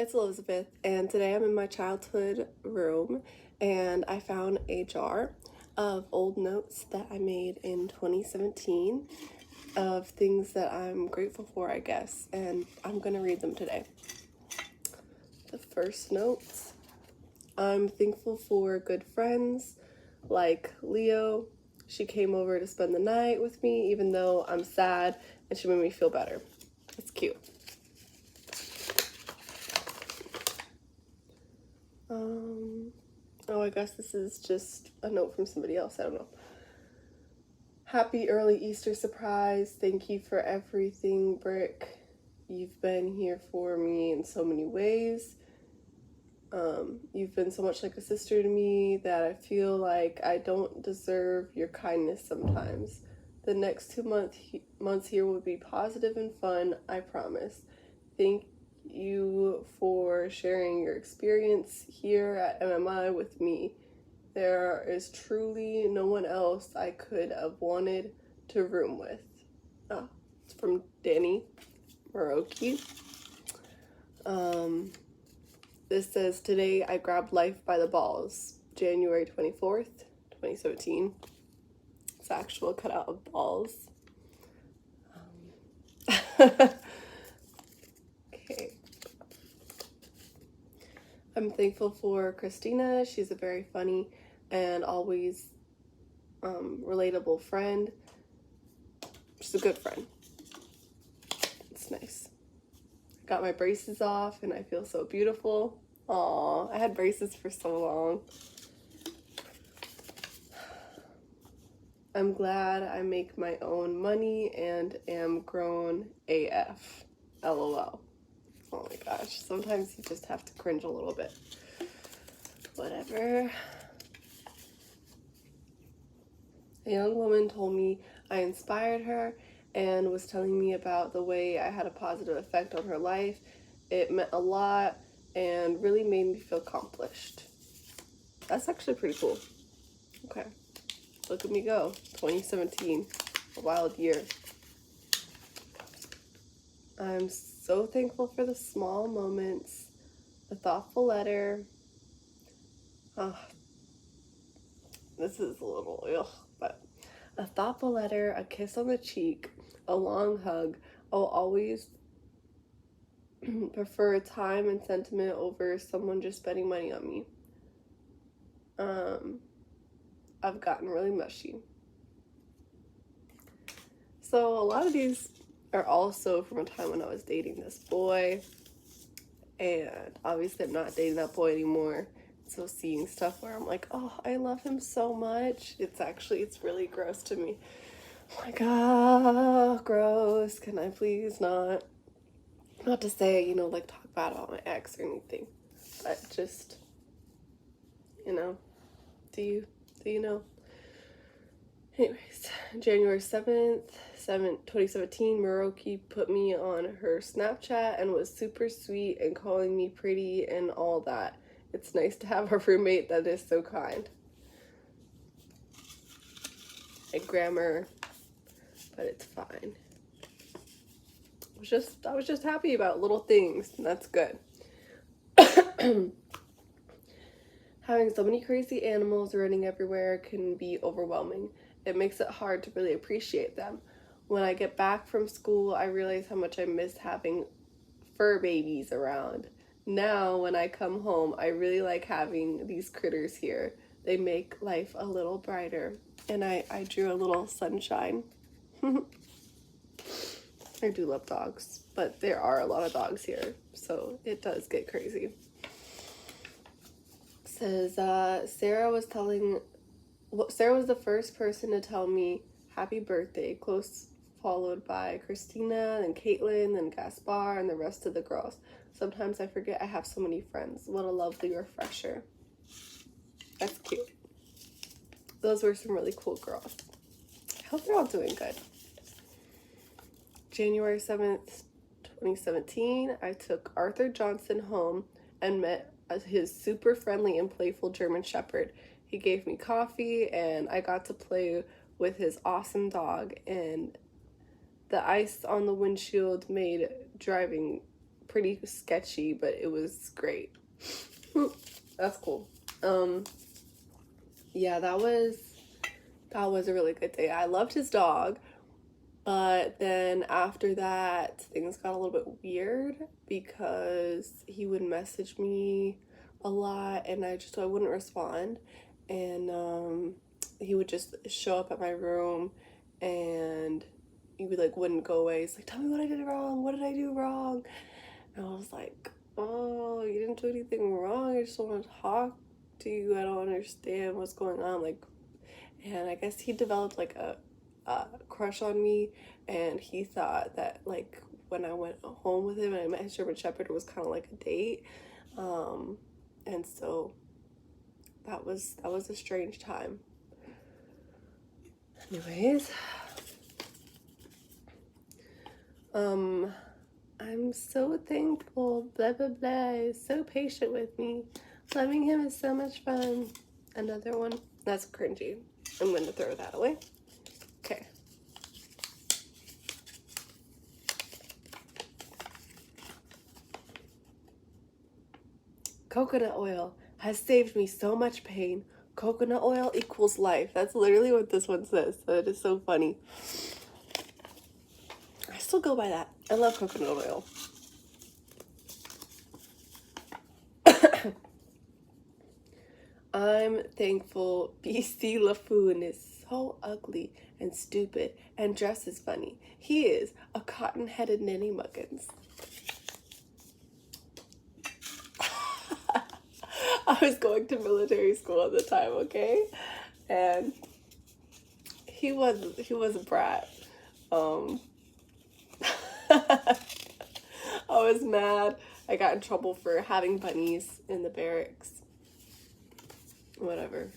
It's Elizabeth, and today I'm in my childhood room and I found a jar of old notes that I made in 2017 of things that I'm grateful for, I guess, and I'm gonna read them today. The first notes: I'm thankful for good friends like Leo. She came over to spend the night with me even though I'm sad, and she made me feel better. It's cute. Oh, I guess this is just a note from somebody else. I don't know. Happy early Easter surprise. Thank you for everything, Brick. You've been here for me in so many ways. You've been so much like a sister to me that I feel like I don't deserve your kindness sometimes. The next 2 months here will be positive and fun, I promise. Thank you for sharing your experience here at MMI with me. There is truly no one else I could have wanted to room with. Oh, it's from Danny Maroki. This says, today I grabbed life by the balls. January 24th, 2017. It's actual cutout of balls. Okay. I'm thankful for Christina. She's a very funny and always relatable friend. She's a good friend. It's nice. I got my braces off and I feel so beautiful. Aw, I had braces for so long. I'm glad I make my own money and am grown AF. LOL. Oh my gosh, sometimes you just have to cringe a little bit. Whatever. A young woman told me I inspired her and was telling me about the way I had a positive effect on her life. It meant a lot and really made me feel accomplished. That's actually pretty cool. Okay, look at me go. 2017, a wild year. I'm so thankful for the small moments, a thoughtful letter. This is a little ugh, but a thoughtful letter, a kiss on the cheek, a long hug. I'll always prefer time and sentiment over someone just spending money on me. I've gotten really mushy. So a lot of these are also from a time when I was dating this boy, and obviously I'm not dating that boy anymore. So seeing stuff where I'm like, oh, I love him so much, it's really gross to me. I'm like, ah, gross. Can I please not to say, like talk bad about my ex or anything, but just, do you know? Anyways, January 7th, 2017, Maroki put me on her Snapchat and was super sweet and calling me pretty and all that. It's nice to have a roommate that is so kind. A grammar, but it's fine. I was just happy about little things, and that's good. Having so many crazy animals running everywhere can be overwhelming. It makes it hard to really appreciate them. When I get back from school, I realize how much I miss having fur babies around. Now, when I come home, I really like having these critters here. They make life a little brighter. And I drew a little sunshine. I do love dogs, but there are a lot of dogs here, so it does get crazy. It says, Sarah was the first person to tell me happy birthday, close followed by Christina, then Caitlin, then Gaspar, and the rest of the girls. Sometimes I forget I have so many friends. What a lovely refresher. That's cute. Those were some really cool girls. I hope they're all doing good. January 7th, 2017, I took Arthur Johnson home and met his super friendly and playful German Shepherd. He gave me coffee and I got to play with his awesome dog, and the ice on the windshield made driving pretty sketchy, but it was great. That's cool. Yeah, that was a really good day. I loved his dog, but then after that, things got a little bit weird because he would message me a lot and I wouldn't respond, and he would just show up at my room and he would like wouldn't go away. He's like, tell me what I did wrong. What did I do wrong? And I was like, oh, you didn't do anything wrong. I just want to talk to you. I don't understand what's going on. Like, and I guess he developed like a crush on me, and he thought that like when I went home with him and I met his German Shepherd, it was kind of like a date, and so that was a strange time. Anyways, I'm so thankful. Blah blah blah is so patient with me. Loving him is so much fun. Another one that's cringy. I'm going to throw that away. Okay. Coconut oil has saved me so much pain. Coconut oil equals life. That's literally what this one says. That is so funny. I still go by that. I love coconut oil. I'm thankful BC LaFoon is so ugly and stupid and dresses funny. He is a cotton-headed ninny muggins. I was going to military school at the time, okay? And he was a brat. I was mad. I got in trouble for having bunnies in the barracks. Whatever.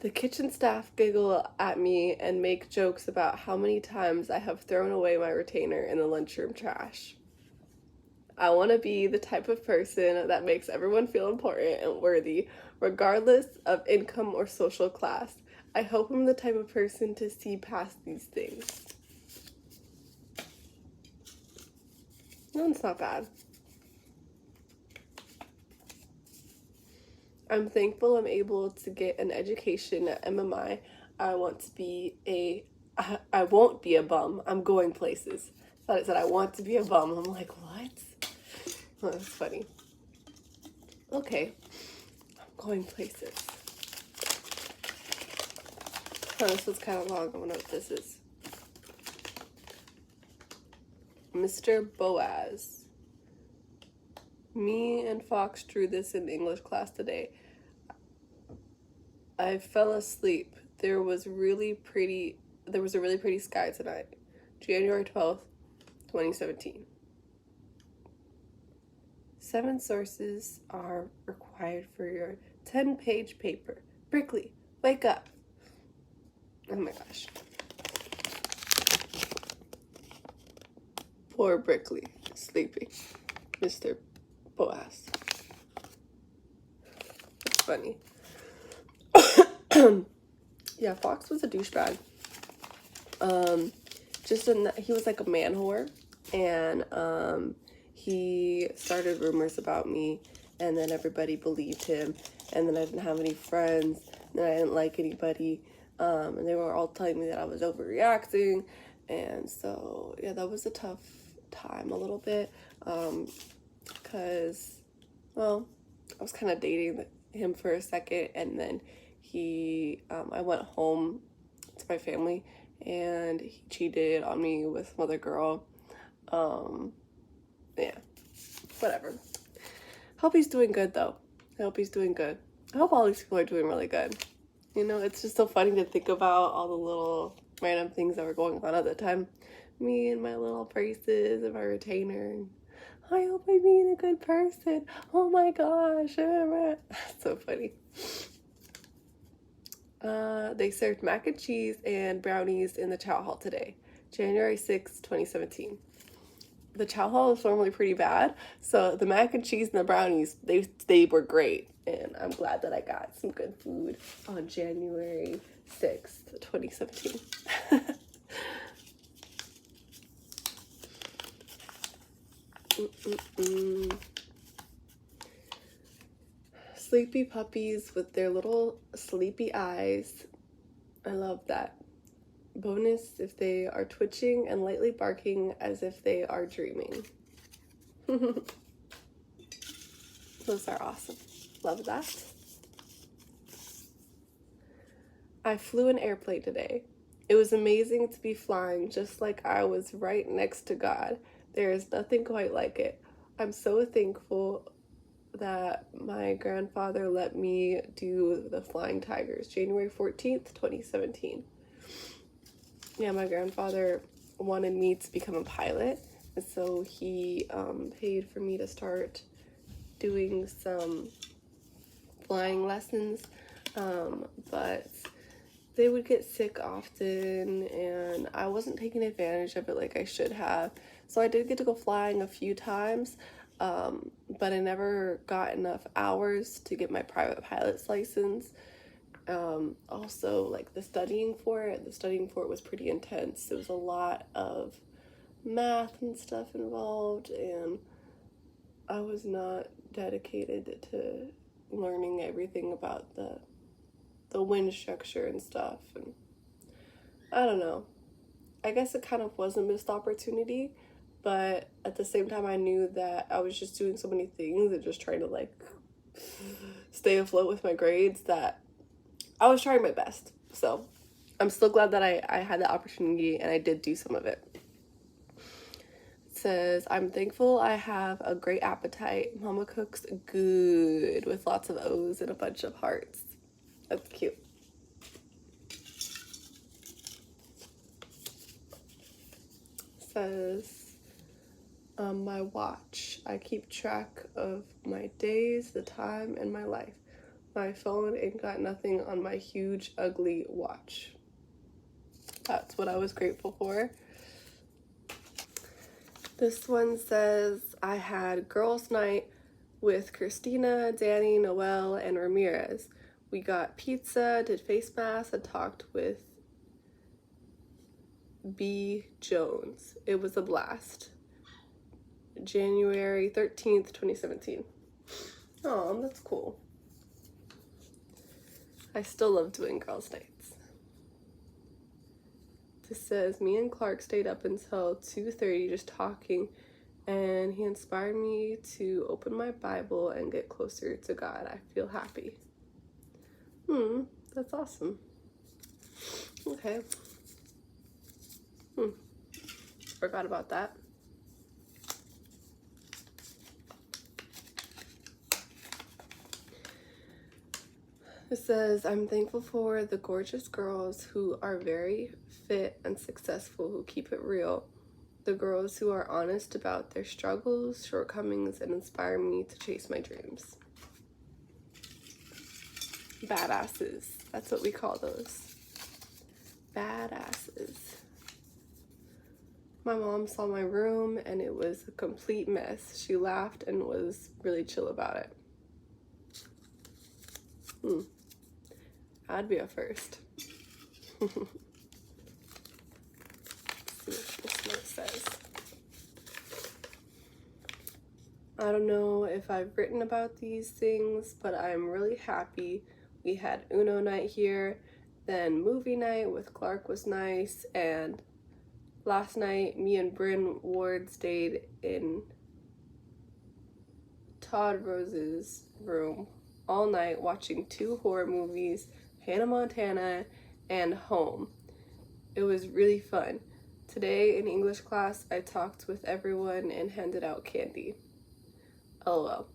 The kitchen staff giggle at me and make jokes about how many times I have thrown away my retainer in the lunchroom trash. I want to be the type of person that makes everyone feel important and worthy, regardless of income or social class. I hope I'm the type of person to see past these things. No, it's not bad. I'm thankful I'm able to get an education at MMI. I won't be a bum. I'm going places. I thought it said I want to be a bum. I'm like, what? Oh, that's funny. Okay. I'm going places. Oh, this was kind of long. I wonder what this is. Mr. Boaz. Me and Fox drew this in English class today. I fell asleep. There was a really pretty sky tonight. January 12th, 2017. 7 sources are required for your 10-page paper. Brickley, wake up. Oh my gosh. Poor Brickley, sleeping. Mr. Boaz. That's funny. Yeah, Fox was a douchebag. He was like a man whore, and he started rumors about me, and then everybody believed him, and then I didn't have any friends, and I didn't like anybody, and they were all telling me that I was overreacting, and so yeah, that was a tough time a little bit, because, well, I was kind of dating him for a second, and then I went home to my family, and he cheated on me with some other girl. Yeah, whatever. Hope he's doing good, though. I hope he's doing good. I hope all these people are doing really good. You know, it's just so funny to think about all the little random things that were going on at the time. Me and my little braces and my retainer. I hope I'm being a good person. Oh my gosh. So funny. They served mac and cheese and brownies in the chow hall today, January 6, 2017. The chow hall is normally pretty bad, so the mac and cheese and the brownies, they were great, and I'm glad that I got some good food on January 6th, 2017. Sleepy puppies with their little sleepy eyes. I love that. Bonus if they are twitching and lightly barking as if they are dreaming. Those are awesome. Love that. I flew an airplane today. It was amazing to be flying just like I was right next to God. There is nothing quite like it. I'm so thankful that my grandfather let me do the Flying Tigers, January 14th, 2017. Yeah, my grandfather wanted me to become a pilot, and so he paid for me to start doing some flying lessons, but they would get sick often, and I wasn't taking advantage of it like I should have. So I did get to go flying a few times, but I never got enough hours to get my private pilot's license. Also, like the studying for it was pretty intense. There was a lot of math and stuff involved, and I was not dedicated to learning everything about the wind structure and stuff. And I don't know. I guess it kind of was a missed opportunity, but at the same time I knew that I was just doing so many things and just trying to like stay afloat with my grades that I was trying my best. So I'm still glad that I had the opportunity and I did do some of it. It says, I'm thankful I have a great appetite. Mama cooks good, with lots of O's and a bunch of hearts. That's cute. It says, my watch. I keep track of my days, the time, and my life. My phone ain't got nothing on my huge, ugly watch. That's what I was grateful for. This one says, I had girls' night with Christina, Danny, Noelle, and Ramirez. We got pizza, did face masks, and talked with B. Jones. It was a blast. January 13th, 2017. Oh, that's cool. I still love doing girls' nights. This says, me and Clark stayed up until 2:30 just talking, and he inspired me to open my Bible and get closer to God. I feel happy. That's awesome. Okay. Forgot about that. It says, I'm thankful for the gorgeous girls who are very fit and successful, who keep it real. The girls who are honest about their struggles, shortcomings, and inspire me to chase my dreams. Badasses. That's what we call those. Badasses. My mom saw my room and it was a complete mess. She laughed and was really chill about it. That'd be a first. Let's see what this note says. I don't know if I've written about these things, but I'm really happy. We had Uno night here, then movie night with Clark was nice, and last night me and Bryn Ward stayed in Todd Rose's room all night watching 2 horror movies, Hannah Montana and Home. It was really fun. Today in English class, I talked with everyone and handed out candy. LOL.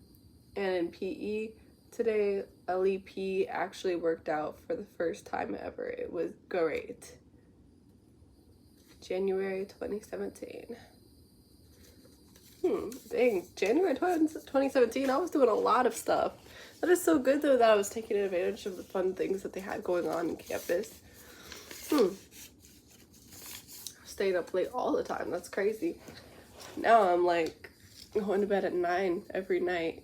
And in PE today, LEP actually worked out for the first time ever. It was great. January 2017. Dang, January 2017, I was doing a lot of stuff. That is so good, though, that I was taking advantage of the fun things that they had going on in campus. Staying up late all the time. That's crazy. Now I'm like going to bed at 9 every night.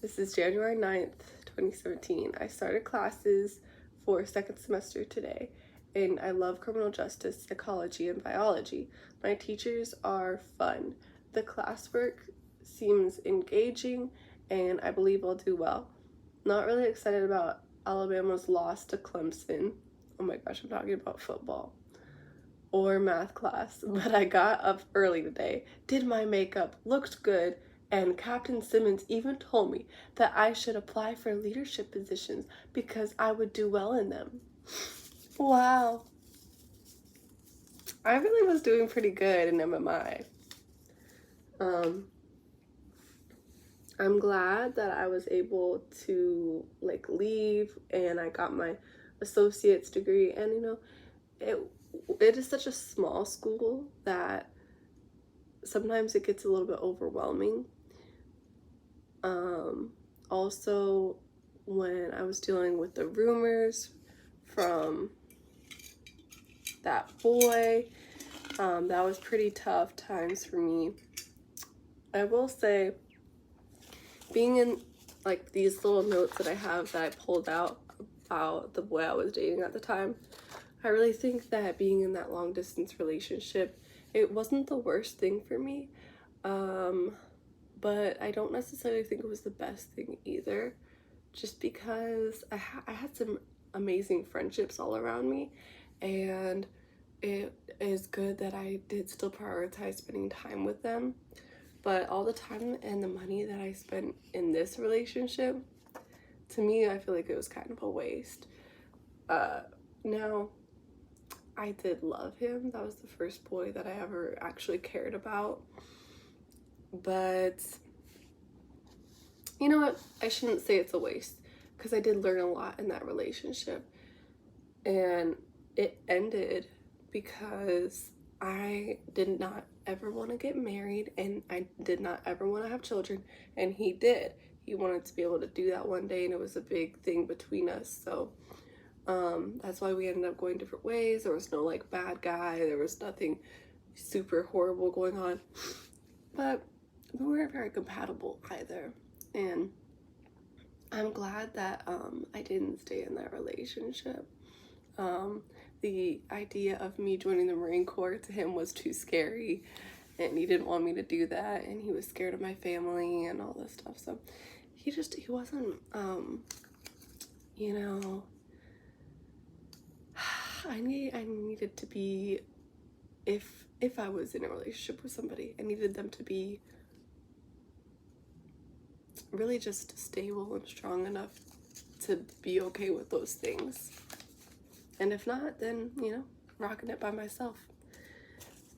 This is January 9th, 2017. I started classes for 2nd semester today, and I love criminal justice, psychology, and biology. My teachers are fun. The classwork seems engaging, and I believe I'll do well. Not really excited about Alabama's loss to Clemson. Oh my gosh, I'm talking about football. Or math class, but I got up early today, did my makeup, looked good, and Captain Simmons even told me that I should apply for leadership positions because I would do well in them. Wow. I really was doing pretty good in MMI. I'm glad that I was able to like leave and I got my associate's degree, and you know, it is such a small school that sometimes it gets a little bit overwhelming. Also, when I was dealing with the rumors from that boy, that was pretty tough times for me. I will say, being in like these little notes that I have that I pulled out about the boy I was dating at the time, I really think that being in that long distance relationship, it wasn't the worst thing for me. But I don't necessarily think it was the best thing either, just because I had some amazing friendships all around me, and it is good that I did still prioritize spending time with them. But all the time and the money that I spent in this relationship, to me, I feel like it was kind of a waste. Now, I did love him. That was the first boy that I ever actually cared about. But you know what? I shouldn't say it's a waste, because I did learn a lot in that relationship. And it ended because I did not ever want to get married, and I did not ever want to have children, and he did. He wanted to be able to do that one day, and it was a big thing between us. So that's why we ended up going different ways. There was no like bad guy, there was nothing super horrible going on, but we weren't very compatible either. And I'm glad that I didn't stay in that relationship. The idea of me joining the Marine Corps to him was too scary, and he didn't want me to do that, and he was scared of my family and all this stuff. So he wasn't, you know, I needed to be, if I was in a relationship with somebody, I needed them to be really just stable and strong enough to be okay with those things. And if not, then, you know, rocking it by myself.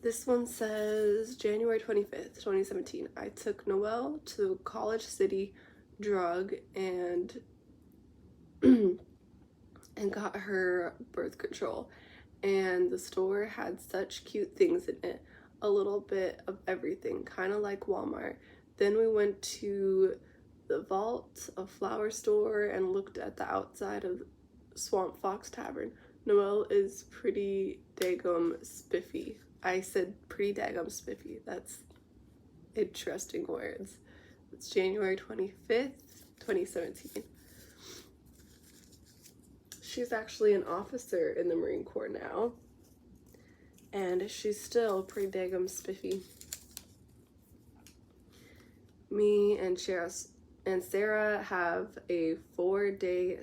This one says January 25th, 2017. I took Noelle to College City Drug and got her birth control. And the store had such cute things in it. A little bit of everything, kind of like Walmart. Then we went to the Vault, a flower store, and looked at the outside of Swamp Fox Tavern. Noelle is pretty daggum spiffy. I said pretty daggum spiffy. That's interesting words. It's January 25th, 2017. She's actually an officer in the Marine Corps now, and she's still pretty daggum spiffy. Me and Sarah have a 4-day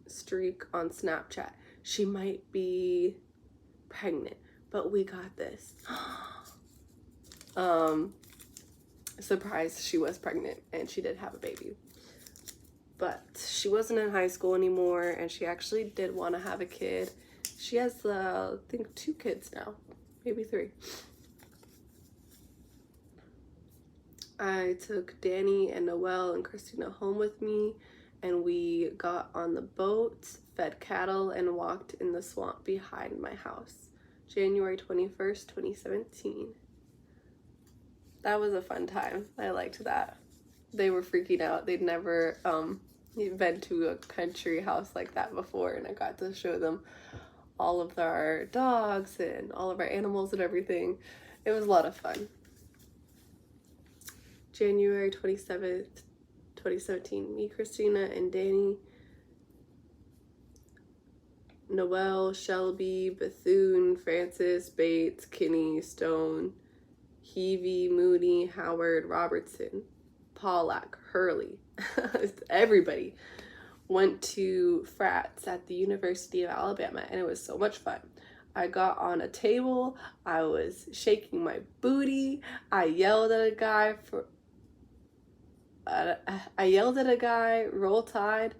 streak on Snapchat. She might be pregnant, but we got this. Surprised she was pregnant, and she did have a baby. But she wasn't in high school anymore, and she actually did want to have a kid. She has, I think, 2 kids now, maybe 3. I took Danny and Noelle and Christina home with me, and we got on the boat, fed cattle, and walked in the swamp behind my house. January 21st, 2017. That was a fun time. I liked that. They were freaking out. They'd never been to a country house like that before, and I got to show them all of our dogs and all of our animals and everything. It was a lot of fun. January 27th, 2017. Me, Christina, and Danny, Noelle, Shelby, Bethune, Francis, Bates, Kinney, Stone, Peavy, Mooney, Howard, Robertson, Pollack, Hurley, everybody went to frats at the University of Alabama, and it was so much fun. I got on a table, I was shaking my booty, I yelled at a guy, Roll Tide,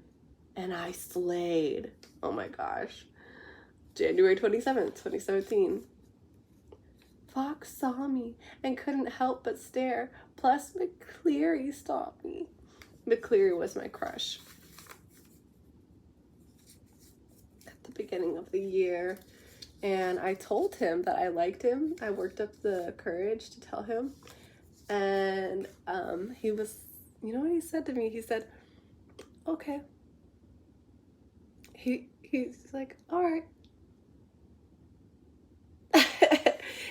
and I slayed. Oh my gosh. January 27th, 2017. Fox saw me and couldn't help but stare, plus McCleary stopped me. McCleary was my crush at the beginning of the year, and I told him that I liked him. I worked up the courage to tell him, and he was, you know what he said to me? He said, okay. He's like, all right.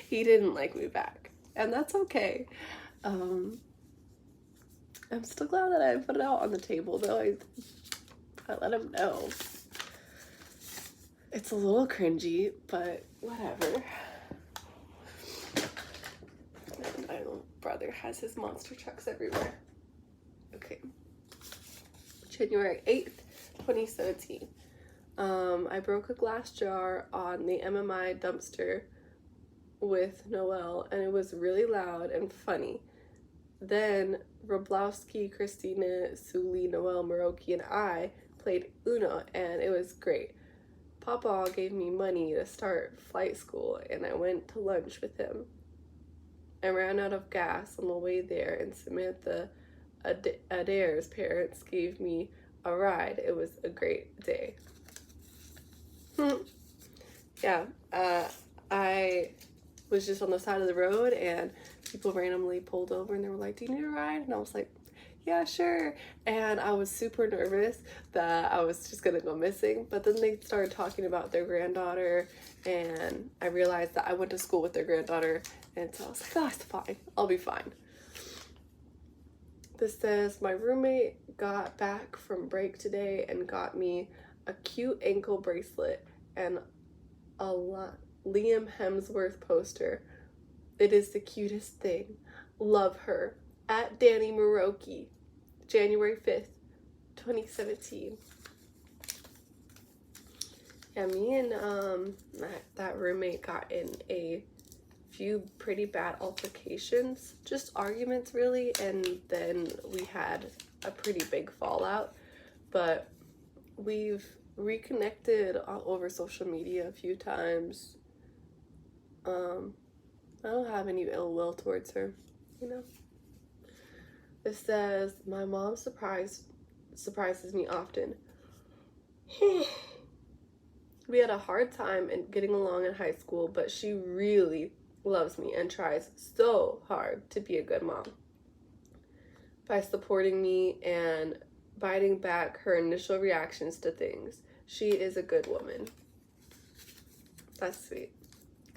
He didn't like me back, and that's okay. I'm still glad that I put it out on the table, though. I let him know. It's a little cringy, but whatever. And my little brother has his monster trucks everywhere. Okay. January 8th, 2017. I broke a glass jar on the MMI dumpster with Noelle, and it was really loud and funny. Then Roblowski, Christina, Suli, Noelle, Maroki, and I played Uno, and it was great. Papa gave me money to start flight school, and I went to lunch with him. I ran out of gas on the way there, and Samantha Adair's parents gave me a ride. It was a great day. Yeah, I was just on the side of the road, and people randomly pulled over, and they were like, do you need a ride? And I was like, yeah, sure. And I was super nervous that I was just gonna go missing, but then they started talking about their granddaughter, and I realized that I went to school with their granddaughter, and so I was like, oh, it's fine, I'll be fine. This says, my roommate got back from break today and got me a cute ankle bracelet and a Liam Hemsworth poster. It is the cutest thing. Love her. At Danny Maroki, January 5th, 2017. Yeah, me and that roommate got in a few pretty bad altercations, just arguments really, and then we had a pretty big fallout, but we've reconnected over social media a few times. I don't have any ill will towards her, you know. This says, my mom surprises me often. We had a hard time in getting along in high school, but she really loves me and tries so hard to be a good mom by supporting me and biting back her initial reactions to things. She is a good woman. That's sweet.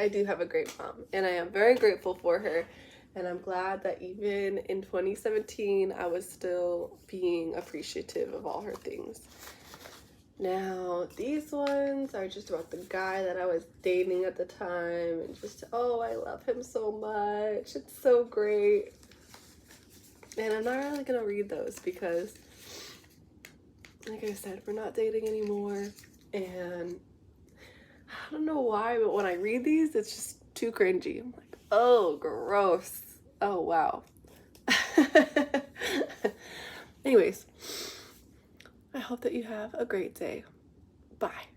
I do have a great mom, and I am very grateful for her, and I'm glad that even in 2017, I was still being appreciative of all her things. Now, these ones are just about the guy that I was dating at the time, and just, oh, I love him so much. It's so great. And I'm not really gonna read those because, like I said, we're not dating anymore, and I don't know why, but when I read these, it's just too cringy. I'm like, oh, gross. Oh, wow. Anyways, I hope that you have a great day. Bye.